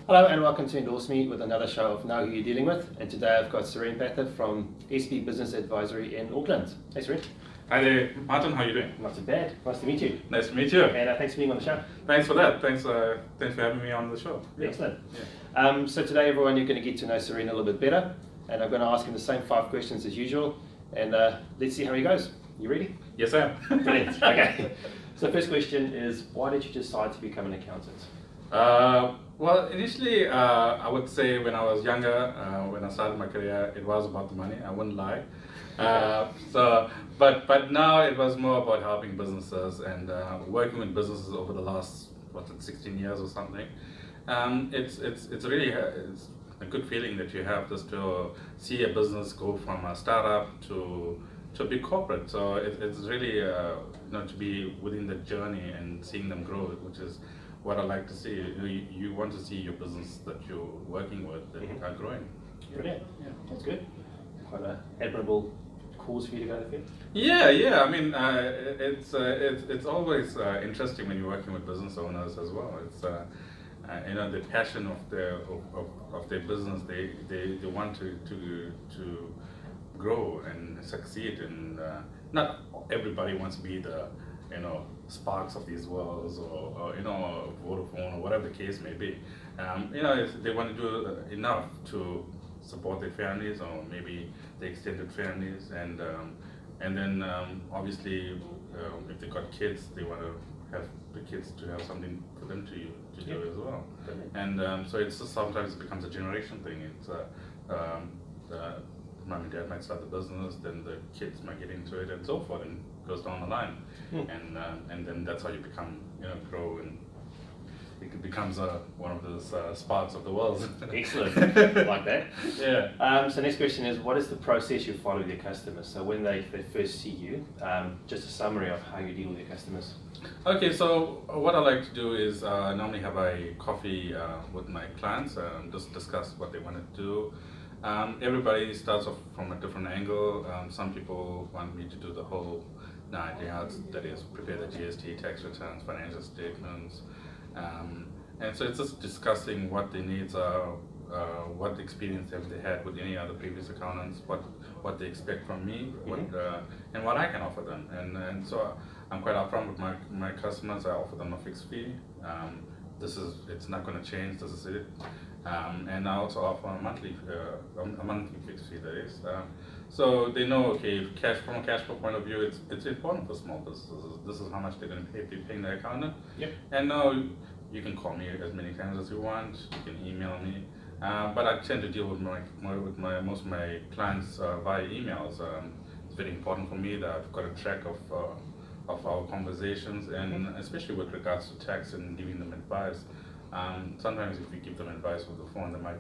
Hello and welcome to EndorseMe with another show of Know Who You're Dealing With. And today I've got Suren Pather from SP Business Advisory in Auckland. Hey Suren. Hi there, Martin. How are you doing? Not too bad. Nice to meet you. Nice to meet you. And thanks for being on the show. Thanks for that. Thanks for having me on the show. Yeah. Excellent. Yeah. So today everyone, you're going to get to know Suren a little bit better. And I'm going to ask him the same 5 questions as usual. And let's see how he goes. You ready? Yes, I am. Brilliant. Okay. So first question is, why did you decide to become an accountant? Well, initially, I would say when I was younger, when I started my career, it was about the money. I wouldn't lie. But now it was more about helping businesses and working with businesses over the last 16 years or something. It's really it's a good feeling that you have just to see a business go from a startup to a big corporate. So it's really to be within the journey and seeing them grow, which is what I like to see. You want to see your business that you're working with that are growing. Brilliant. Yeah, that's good. Quite an admirable cause for you to go to. Yeah. I mean, it's always interesting when you're working with business owners as well. It's the passion of their business. They want to grow and succeed, and not everybody wants to be the Sparks of these worlds, or Vodafone, or whatever the case may be. If they want to do enough to support their families, or maybe the extended families, and then obviously if they've got kids, they want to have the kids to have something for them to do as well. And so it's just sometimes it becomes a generation thing. It's mom and dad might start the business, then the kids might get into it, and so forth, and goes down the line. And then that's how you become, grow, and it becomes one of those sparks of the world. Excellent, like that. Yeah. So next question is, what is the process you follow with your customers? So when they first see you, just a summary of how you deal with your customers. Okay, so what I like to do is normally have a coffee with my clients, just discuss what they want to do. Everybody starts off from a different angle. Some people want me to do the whole 9 yards, that is, prepare the GST, tax returns, financial statements. And so it's just discussing what their needs are, what experience have they had with any other previous accountants, what they expect from me, and what I can offer them. And so I'm quite upfront with my customers. I offer them a fixed fee. It's not going to change. This is it. And I also offer a monthly fixed fee, that is. So they know, okay, from a cash flow point of view, it's important for small businesses. This is how much they're going to be paying their accountant. Yep. And now you can call me as many times as you want. You can email me. But I tend to deal with most of my clients via emails. It's very important for me that I've got a track of our conversations, and especially with regards to tax and giving them advice. Sometimes if we give them advice over the phone, they might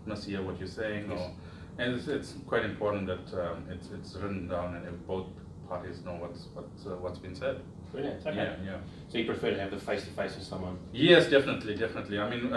mishear what you're saying. Yes. And it's quite important that it's written down and if both parties know what's been said. Brilliant. Okay. Yeah. So you prefer to have the face-to-face with someone? Yes, definitely. I mean,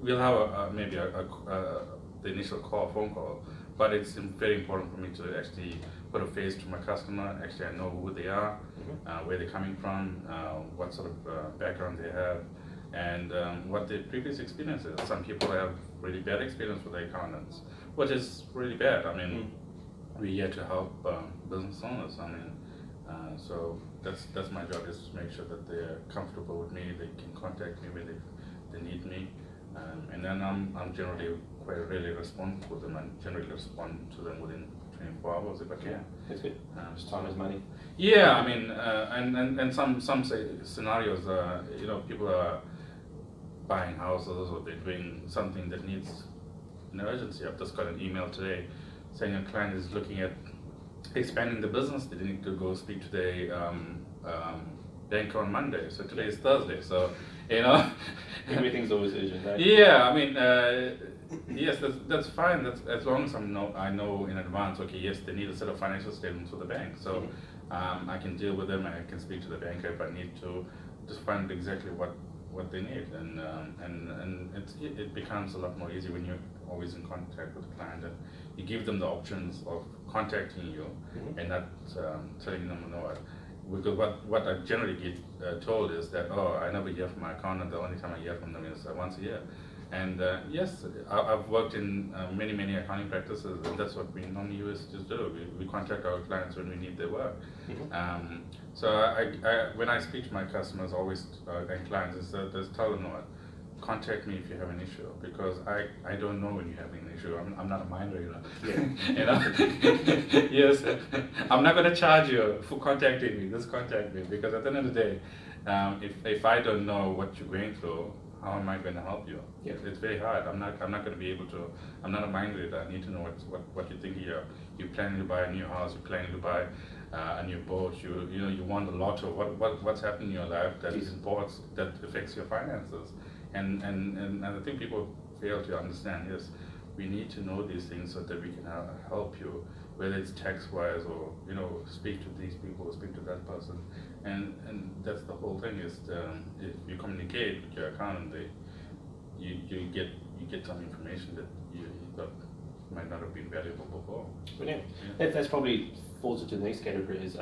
we'll have maybe the initial phone call, but it's very important for me to actually put a face to my customer. Actually, I know who they are, where they're coming from, what sort of background they have, and what their previous experience is. Some people have really bad experience with their accountants, which is really bad. I mean, we're here to help business owners. I mean, so that's my job, is to make sure that they're comfortable with me. They can contact me when they need me, and then I'm generally quite really responsive with them, and generally respond to them within 24 hours if I can. Yeah, that's good. Just time is money. Yeah, I mean, and some scenarios, people are buying houses, or they're doing something that needs an urgency. I've just got an email today saying a client is looking at expanding the business. They need to go speak to their banker on Monday. So today is Thursday. So everything's always urgent, right? Yeah, I mean, yes, that's fine. That's as long as I know in advance. Okay, yes, they need a set of financial statements for the bank. So I can deal with them, and I can speak to the banker if I need to, just find exactly what they need, and it becomes a lot more easy when you're always in contact with the client, and you give them the options of contacting you and not telling them, because what I generally get told is that, oh, I never hear from my accountant. The only time I hear from them is once a year. And yes, I've worked in many accounting practices, and that's what we normally used to do. We contact our clients when we need their work. Mm-hmm. So when I speak to my customers, always and clients, is just tell them, no, contact me if you have an issue, because I don't know when you're having an issue. I'm not a mind reader. Yeah. You know? Yes, I'm not going to charge you for contacting me. Just contact me, because at the end of the day, if I don't know what you're going through, how am I going to help you? Yeah. It's very hard. I'm not going to be able to. I'm not a mind reader. I need to know what you're thinking here. You're planning to buy a new house. You're planning to buy a new boat. You want a lot of what's happening in your life that is important, that affects your finances. And I think people fail to understand. Yes, we need to know these things so that we can help you, whether it's tax-wise or speak to these people, speak to that person, and that's the whole thing. Is if you communicate with your accountant, you get some information that you thought might not have been valuable before. Brilliant. Yeah. That's probably falls into the next category. Is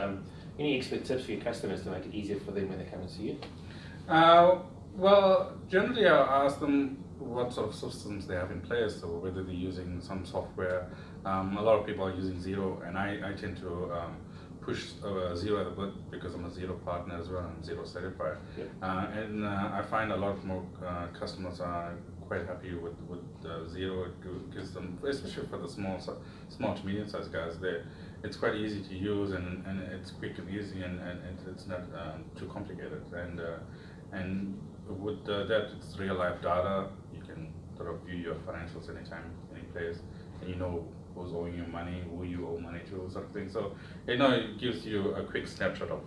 any expert tips for your customers to make it easier for them when they come and see you? Well, generally I'll ask them what sort of systems they have in place, or whether they're using some software. A lot of people are using Xero, and I tend to push Xero a bit because I'm a Xero partner as well. I'm Xero certified. Yep. And I find a lot more customers are quite happy with Xero. It gives them, especially for the small to medium sized guys, it's quite easy to use, and it's quick and easy, and it's not too complicated. And with that, it's real life data. You can sort of view your financials anytime, any place, and you know who's owing you money, who you owe money to, sort of thing. So it gives you a quick snapshot of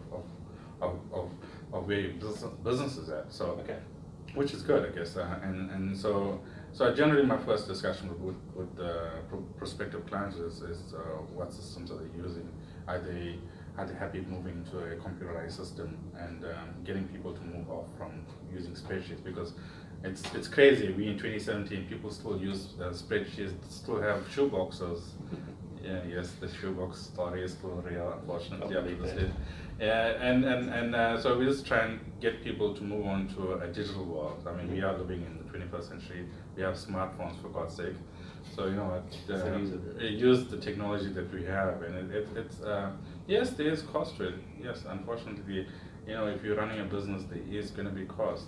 where your business is at. So Okay. which is good, I guess. And so generally my first discussion with prospective clients is what systems are they using? Are they happy moving to a computerized system, and getting people to move off from using spreadsheets, because it's crazy. We in 2017, people still use spreadsheets, still have shoeboxes. Yeah, yes, the shoebox story is still real, unfortunately. So we just try and get people to move on to a digital world. I mean, we are living in the 21st century. We have smartphones, for God's sake. So use the technology that we have, and it's yes, there is cost to it. Yes, unfortunately, if you're running a business, there is going to be cost.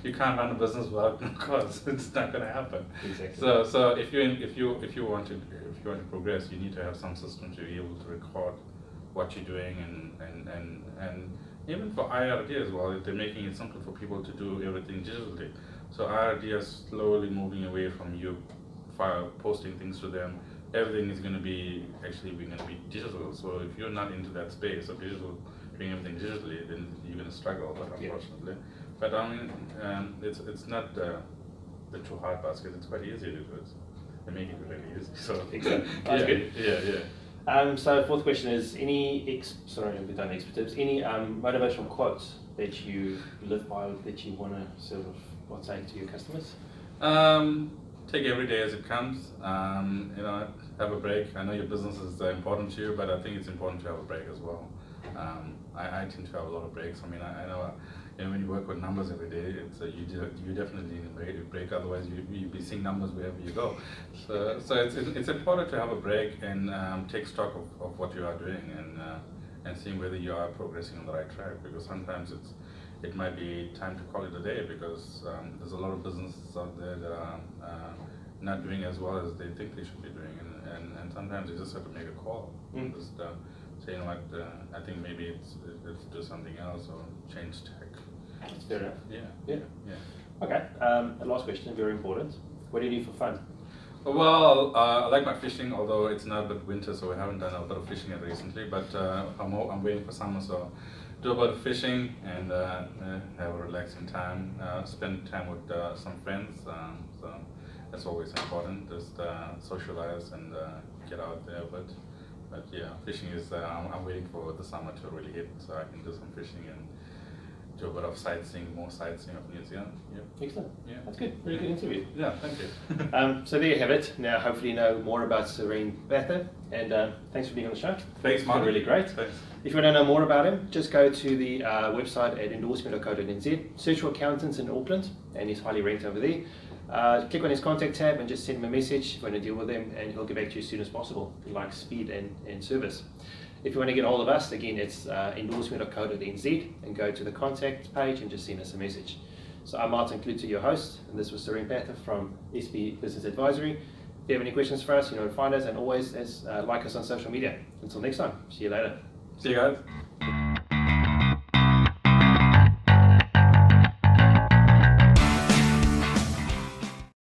You can't run a business without no cost. It's not going to happen. Exactly. So if you want to progress, you need to have some system to be able to record what you're doing, and even for IRD as well, if they're making it simple for people to do everything digitally. So IRD is slowly moving away from you posting things to them. Everything is going to be digital. So if you're not into that space of digital, doing everything digitally, then you're going to struggle. But unfortunately, but I mean, it's not the too hard basket. It's quite easy to do it. They make it really easy. So Exactly. That's good. Yeah. So fourth question is, we've done expert tips. Any motivational quotes that you live by, that you want to sort of say to your customers? Take every day as it comes. Have a break. I know your business is important to you, but I think it's important to have a break as well. I tend to have a lot of breaks. I mean, I know when you work with numbers every day, you definitely need a break. Otherwise, you'll be seeing numbers wherever you go. So it's important to have a break and take stock of what you are doing, and seeing whether you are progressing on the right track. Because sometimes it might be time to call it a day, because there's a lot of businesses out there that are not doing as well as they think they should be doing, and sometimes you just have to make a call. Just say, I think maybe let's do something else or change tech. That's fair enough. Yeah. Okay. The last question, very important. What do you do for fun? Well, I like my fishing, although it's now a bit winter, so we haven't done a bit of fishing recently. But I'm waiting for summer, so do a bit of fishing and have a relaxing time. Spend time with some friends. So that's always important. Just socialize and get out there. But yeah, fishing is. I'm waiting for the summer to really hit, so I can do some fishing do a bit of sightseeing, more sightseeing of New Zealand. Yep. Excellent. Yeah. That's good. Really good interview. Yeah, thank you. So there you have it. Now hopefully you know more about Suren Pather, and thanks for being on the show. Thanks, It's been Martin. really great. Thanks. If you want to know more about him, just go to the website at EndorseMe.co.nz, search for accountants in Auckland, and he's highly ranked over there. Click on his contact tab and just send him a message if you want to deal with him, and he'll get back to you as soon as possible. He likes speed and service. If you want to get a hold of us, again, it's EndorseMe.co.nz, and go to the contact page and just send us a message. So I'm Martin Kluter, your host, and this was Suren Pather from SB Business Advisory. If you have any questions for us, you know where to find us, and always like us on social media. Until next time, see you later. See you guys.